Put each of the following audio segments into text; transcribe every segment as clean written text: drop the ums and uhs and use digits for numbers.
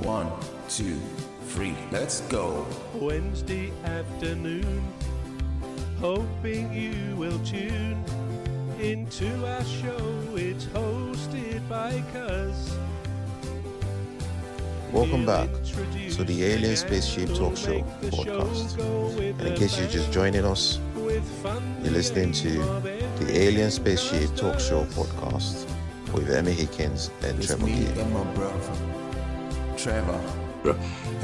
1, 2, 3, let's go. Wednesday afternoon, hoping you will tune into our show. It's hosted by Cuz. Welcome back to the Alien Spaceship Talkshow podcast. And in case you're just joining us, you're listening to the Alien Spaceship Talkshow podcast with Emmy Hikins and Trevor Gear. And my brother, Trevor.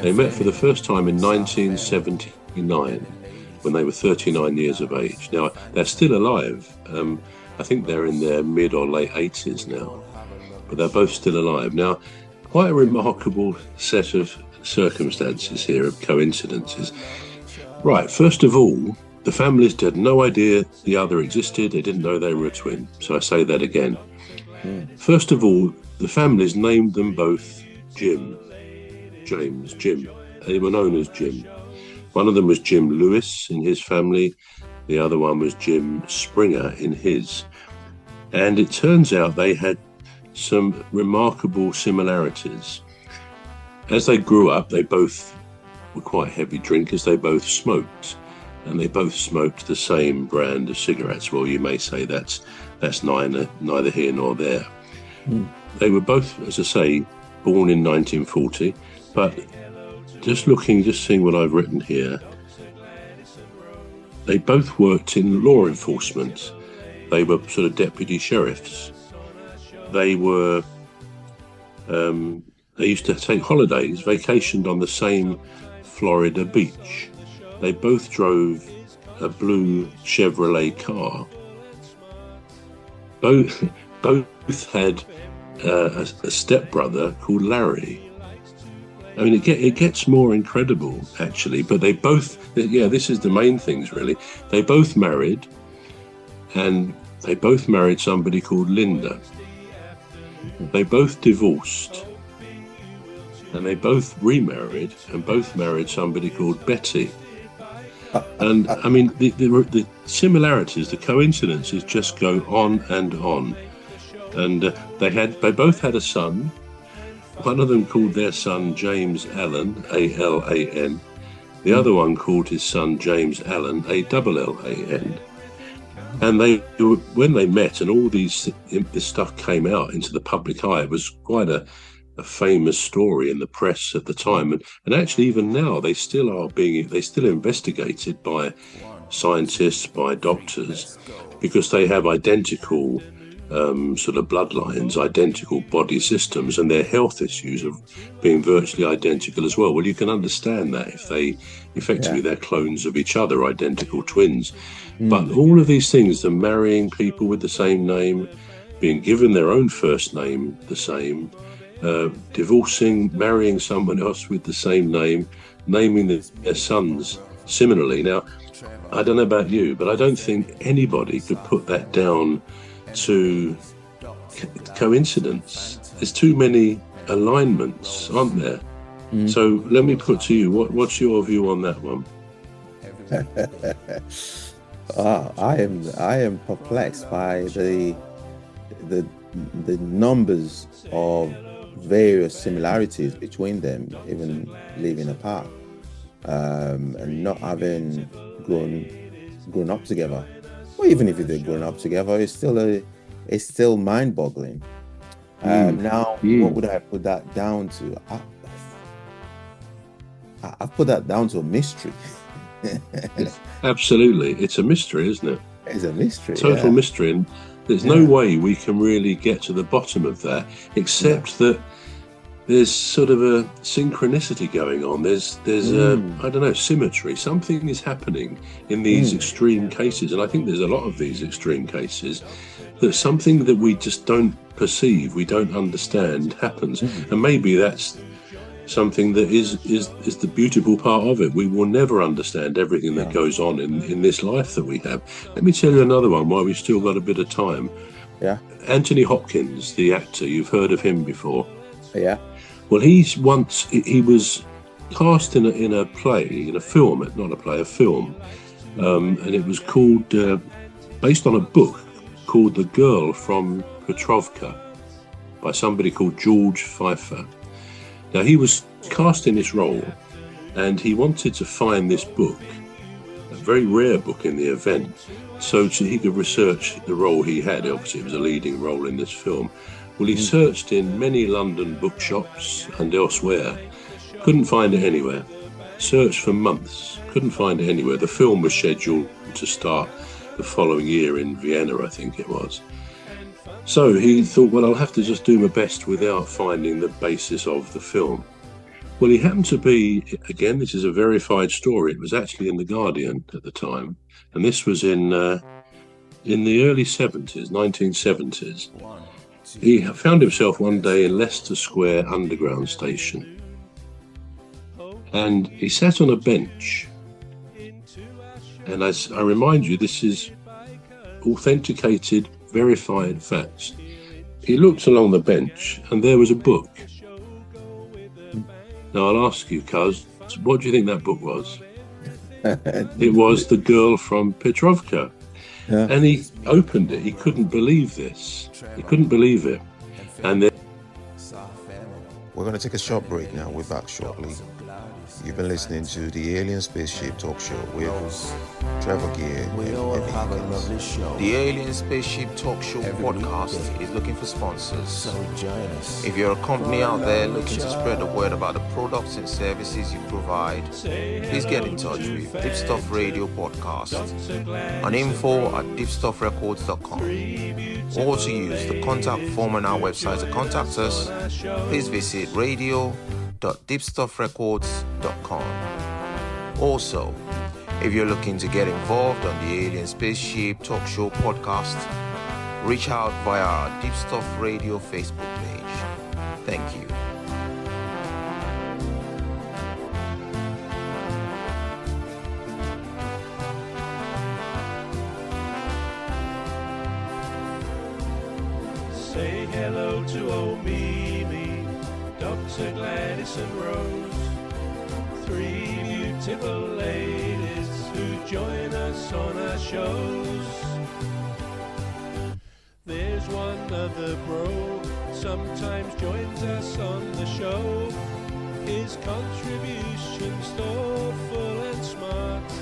They met for the first time in 1979 when they were 39 years of age. Now, they're still alive. I think they're in their mid or late 80s now, but they're both still alive. Now, quite a remarkable set of circumstances here, of coincidences. Right, first of all, the families had no idea the other existed. They didn't know they were a twin. So I say that again. First of all, the families named them both Jim. They were known as Jim. One of them was Jim Lewis in his family. The other one was Jim Springer in his. And it turns out they had some remarkable similarities. As they grew up, they both were quite heavy drinkers. They both smoked, and they both smoked the same brand of cigarettes. Well, you may say that's neither here nor there. They were both, as I say, born in 1940, but just seeing what I've written here, they both worked in law enforcement. They were sort of deputy sheriffs. They were, they used to take holidays, vacationed on the same Florida beach. They both drove a blue Chevrolet car. Both had a stepbrother called Larry. I mean, it gets more incredible, actually, but they both, this is the main things, really. They both married, and they both married somebody called Linda. They both divorced, and they both remarried, and both married somebody called Betty. And I mean, the similarities, the coincidences just go on and on. And they both had a son. One of them called their son James Allen, A-L-A-N. The other one called his son James Allen, A-L-L-A-N. And when they met and all this stuff came out into the public eye, it was quite a famous story in the press at the time. And actually, even now, they still investigated by scientists, by doctors, because they have identical sort of bloodlines, identical body systems, and their health issues of being virtually identical as well. Well, you can understand that if they're clones of each other, identical twins. But all of these things, the marrying people with the same name, being given their own first name the same, divorcing, marrying someone else with the same name, naming their sons similarly. Now, I don't know about you, but I don't think anybody could put that down to coincidence. There's too many alignments, aren't there? So let me put to you, what's your view on that one? I am perplexed by the numbers of various similarities between them, even living apart, and not having grown up together. Well, even if they're grown up together, it's still mind-boggling. Now, what would I put that down to? I put that down to a mystery. Absolutely, it's a mystery, isn't it? It's a mystery, total mystery, and there's no way we can really get to the bottom of that, except that there's sort of a synchronicity going on. There's symmetry. Something is happening in these extreme cases, and I think there's a lot of these extreme cases. That something that we just don't perceive, we don't understand, happens, and maybe that's something that is the beautiful part of it. We will never understand everything that goes on in this life that we have. Let me tell you another one while we've still got a bit of time. Yeah. Anthony Hopkins, the actor, you've heard of him before. Yeah. Well, he was cast in a play, in a film, not a play, a film, and it was called, based on a book called The Girl from Petrovka by somebody called George Pfeiffer. Now, he was cast in this role, and he wanted to find this book, a very rare book in the event, so he could research the role he had. Obviously, it was a leading role in this film. Well, he searched in many London bookshops and elsewhere, couldn't find it anywhere. Searched for months, couldn't find it anywhere. The film was scheduled to start the following year in Vienna, I think it was. So he thought, well, I'll have to just do my best without finding the basis of the film. Well, he happened to be, again, this is a verified story. It was actually in The Guardian at the time. And this was in the early 70s, 1970s. He found himself one day in Leicester Square Underground Station. And he sat on a bench. And as I remind you, this is authenticated, verified facts. He looked along the bench and there was a book. Now I'll ask you, Cuz, what do you think that book was? It was The Girl from Petrovka. Yeah. And he opened it. He couldn't believe this. He couldn't believe it. And then We're going to take a short break now. We're back shortly. You've been listening to the Alien Spaceship Talk Show with Trevor Gear and Emmy Hikins. The Alien Spaceship Talk Show podcast is looking for sponsors. So join us. If you're a company out there looking to spread the word about the products and services you provide, please get in touch with Deepstuff Radio Podcast on info@deepstuffrecords.com, or to use the contact form on our website to contact us, please visit radio.deepstuffrecords.com. Also, if you're looking to get involved on the Alien Spaceship Talk Show podcast, reach out via our Deepstuff Radio Facebook page. Thank you. Say hello to old Mimi, Dr. Gladys and Rose, three beautiful ladies who join us on our shows. There's one other bro, sometimes joins us on the show. His contribution's thoughtful and smart.